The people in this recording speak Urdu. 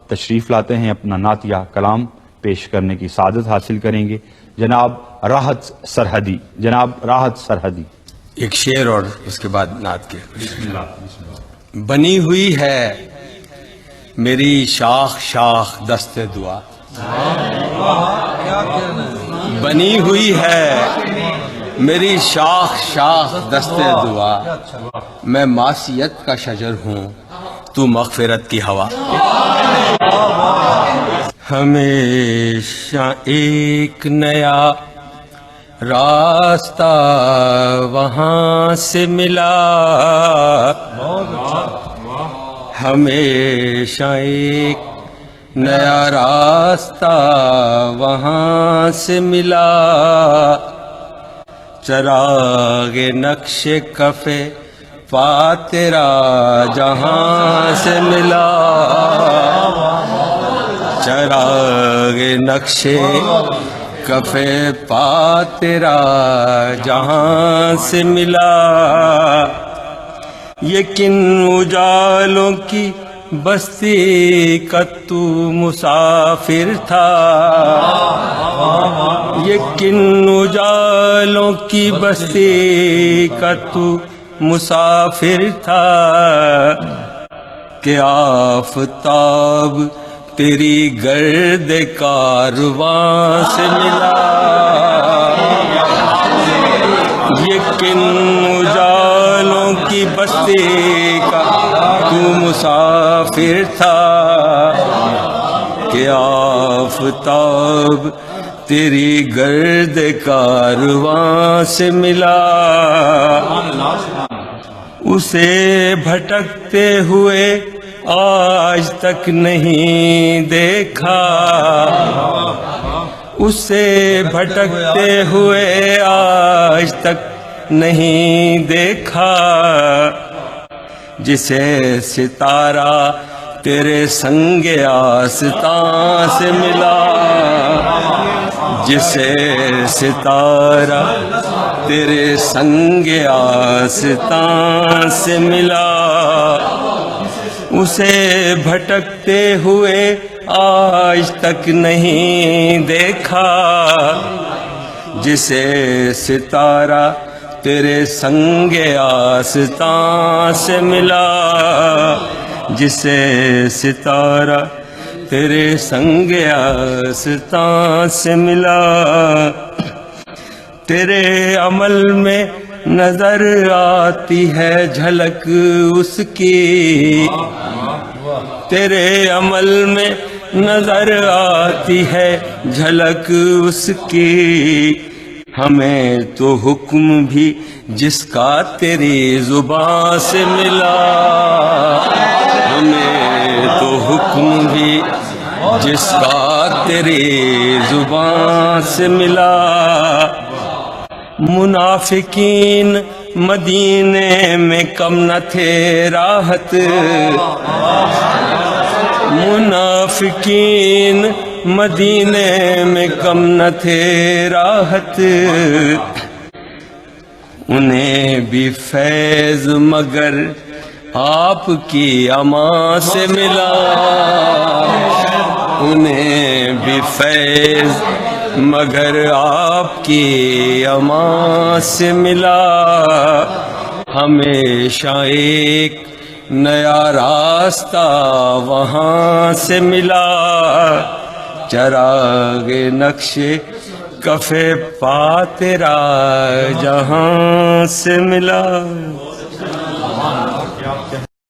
تشریف لاتے ہیں، اپنا نعتیہ کلام پیش کرنے کی سعادت حاصل کریں گے جناب راحت سرحدی. جناب راحت سرحدی. ایک شعر اور اس کے بعد نعت کے. بنی ہوئی ہے میری شاخ شاخ دست دعا، بنی ہوئی ہے میری شاخ شاخ دست دعا، میں معصیت کا شجر ہوں تو مغفرت کی ہوا. ہمیشہ ایک نیا راستہ وہاں سے ملا، ہمیشہ ایک نیا راستہ وہاں سے ملا، چراغ نقش کف پا تیرا جہاں سے ملا، چراغ نقش کف پا تیرا جہاں سے ملا. یہ کن اجالوں کی بستی کا تو مسافر تھا، یہ کن اجالوں کی بستی کا تو مسافر تھا، کہ آفتاب تیری گرد کارواں سے ملا. یہ کن اجالوں کی بستی کا تو مسافر تھا، کہ آفتاب تیری گرد کارواں سے ملا. اسے بھٹکتے ہوئے آج تک نہیں دیکھا، اسے بھٹکتے ہوئے آج تک نہیں دیکھا، جسے ستارہ تیرے سنگ آستاں سے ملا، جسے ستارہ تیرے سنگ آستاں سے ملا. اسے بھٹکتے ہوئے آج تک نہیں دیکھا، جسے ستارہ تیرے سنگ آستاں سے ملا، جسے ستارہ تیرے سنگ آستاں سے ملا. تیرے عمل میں نظر آتی ہے جھلک اس کی، تیرے عمل میں نظر آتی ہے جھلک اس کی، ہمیں تو حکم بھی جس کا تیری زبان سے ملا، ہمیں تو حکم بھی جس کا تیری زبان سے ملا. منافقین مدینے میں کم نہ تھے راحت، منافقین مدینے میں کم نہ تھے راحت، انہیں بھی فیض مگر آپ کی امان سے ملا، انہیں بھی فیض مگر آپ کی امان سے ملا. ہمیشہ ایک نیا راستہ وہاں سے ملا، چراغ نقش کف پا تیرا جہاں سے ملا.